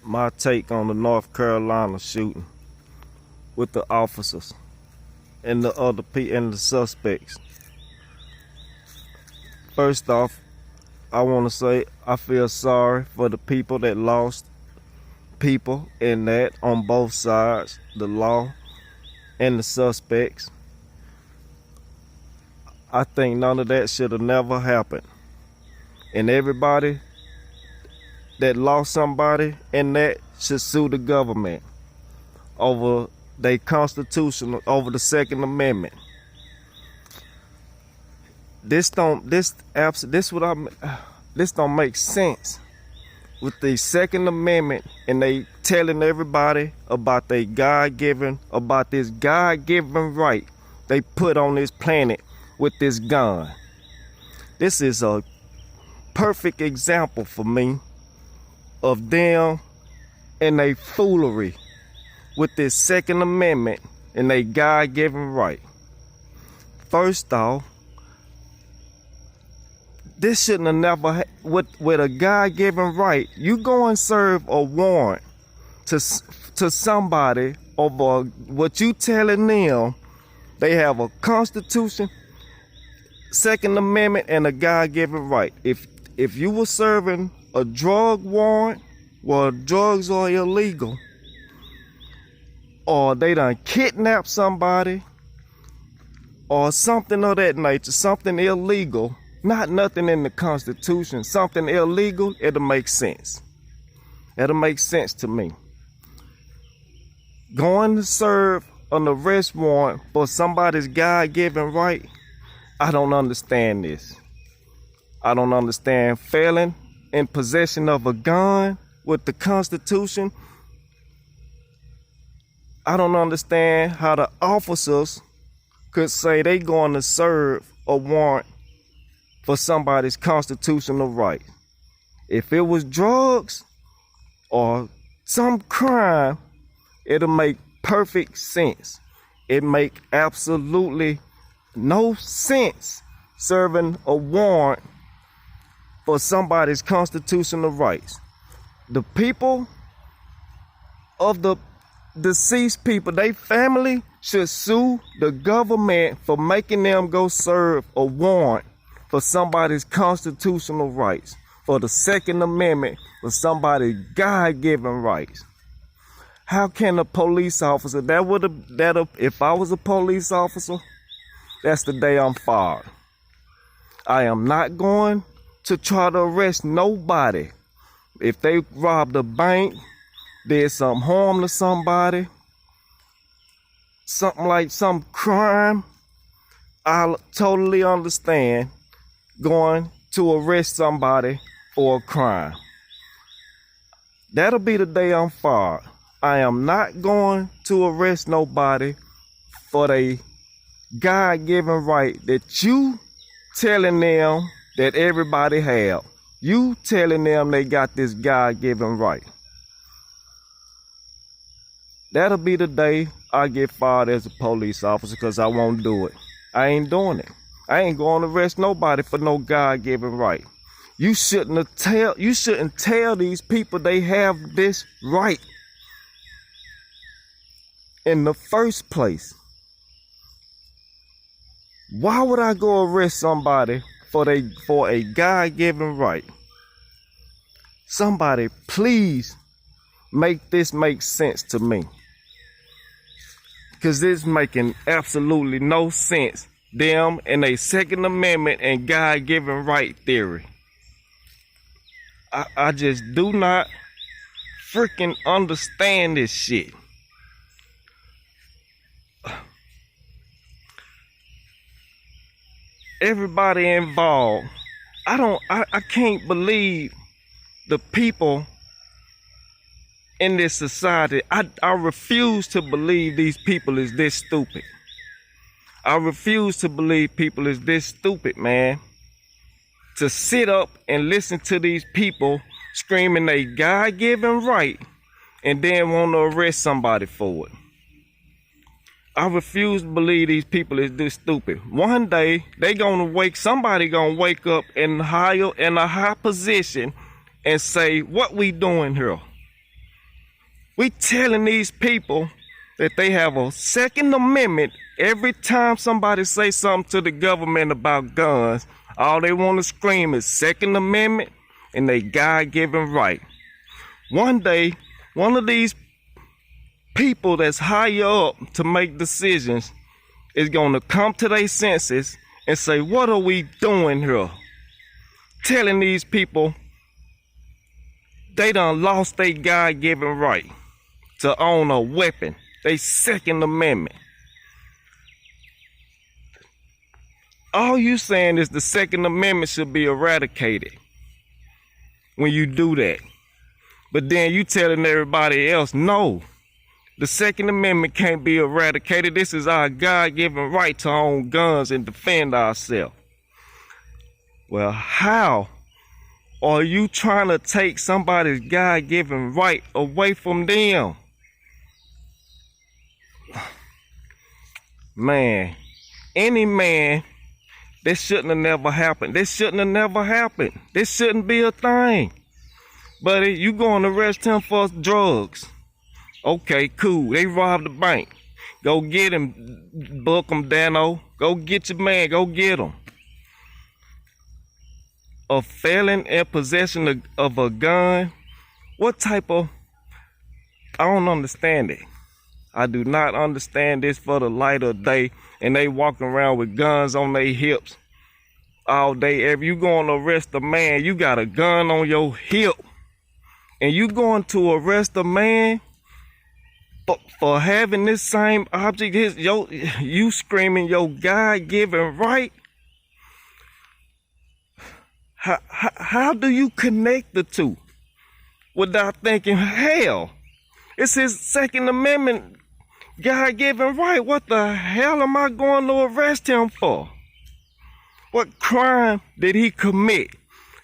my take on the North Carolina shooting with the officers and the other people and the suspects. First off, I want to say I feel sorry for the people that lost people in that on both sides, the law and the suspects. I think none of that should have never happened. And everybody that lost somebody in that should sue the government over their constitution, over the Second Amendment. This don't make sense with the Second Amendment, and they telling everybody about this God-given right they put on this planet with this gun. This is a perfect example for me of them and their foolery with this Second Amendment and their God-given right. First off, this shouldn't have never, with a God-given right, you go and serve a warrant to somebody over what you telling them. They have a Constitution, Second Amendment, and a God-given right. If you were serving a drug warrant, well, drugs are illegal, or they done kidnapped somebody, or something of that nature, something illegal, not nothing in the Constitution, something illegal, it'll make sense. It'll make sense to me. Going to serve an arrest warrant for somebody's God-given right, I don't understand this. I don't understand failing in possession of a gun with the Constitution. I don't understand how the officers could say they going to serve a warrant for somebody's constitutional right. If it was drugs or some crime, it'll make perfect sense. It make absolutely no sense serving a warrant for somebody's constitutional rights. The people of the deceased people, they family should sue the government for making them go serve a warrant for somebody's constitutional rights, for the Second Amendment, for somebody's God-given rights. How can a police officer, if I was a police officer, that's the day I'm fired. I am not going to try to arrest nobody. If they robbed a bank, did some harm to somebody, something like some crime, I'll totally understand going to arrest somebody for a crime. That'll be the day I'm fired. I am not going to arrest nobody for the God-given right that you telling them that everybody have. You telling them they got this God-given right. That'll be the day I get fired as a police officer, because I won't do it. I ain't doing it. I ain't going to arrest nobody for no God-given right. You shouldn't tell these people they have this right in the first place. Why would I go arrest somebody for a God-given right? Somebody please make this make sense to me, because it's making absolutely no sense. Them and a Second Amendment and God-given right theory. I just do not freaking understand this shit. Everybody involved. I can't believe the people in this society. I refuse to believe these people is this stupid. I refuse to believe people is this stupid, man. To sit up and listen to these people screaming they God-given right and then want to arrest somebody for it. I refuse to believe these people is this stupid. One day somebody gonna wake up in a high position and say, what we doing here? We telling these people that they have a Second Amendment. Every time somebody say something to the government about guns, all they want to scream is Second Amendment and they God-given right. One day, one of these people that's higher up to make decisions is going to come to their senses and say, what are we doing here? Telling these people they done lost their God-given right to own a weapon, their Second Amendment. All you saying is the Second Amendment should be eradicated when you do that. But then you telling everybody else, no, the Second Amendment can't be eradicated. This is our God-given right to own guns and defend ourselves. Well, how are you trying to take somebody's God-given right away from them? Man, any man, this shouldn't have never happened. This shouldn't have never happened. This shouldn't be a thing. But you going to arrest him for drugs. Okay, cool. They robbed the bank. Go get him, book him, Dano. Go get your man. Go get him. A felon in possession of a gun? What type of... I don't understand it. I do not understand this for the light of day. And they walking around with guns on their hips all day. If you going to arrest a man, you got a gun on your hip. And you going to arrest a man for having this same object, you screaming your God-given right? How do you connect the two without thinking, hell, it's his Second Amendment God-given right. What the hell am I going to arrest him for? What crime did he commit?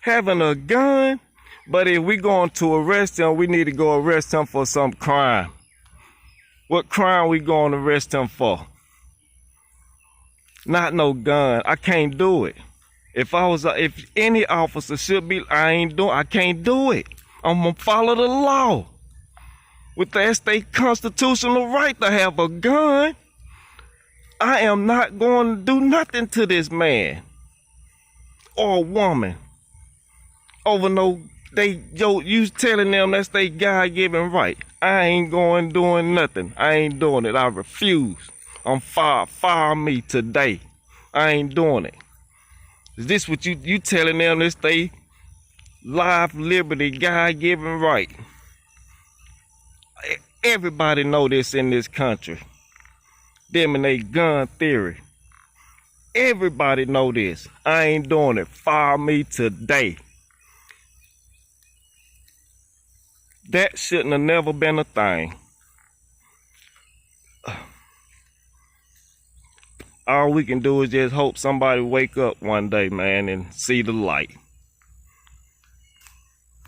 Having a gun? But if we going to arrest him, we need to go arrest him for some crime. What crime we going to arrest him for? Not no gun. I can't do it. If any officer should be, I can't do it. I'm gonna follow the law. With the state constitutional right to have a gun, I am not going to do nothing to this man or woman over you telling them that's their God-given right. I ain't going doing nothing. I ain't doing it. I refuse. I'm fired. Fire me today. I ain't doing it. Is this what you telling them this they life, liberty, God-given right? Everybody know this in this country. Them and they gun theory. Everybody know this. I ain't doing it. Fire me today. That shouldn't have never been a thing. All we can do is just hope somebody wake up one day, man, and see the light.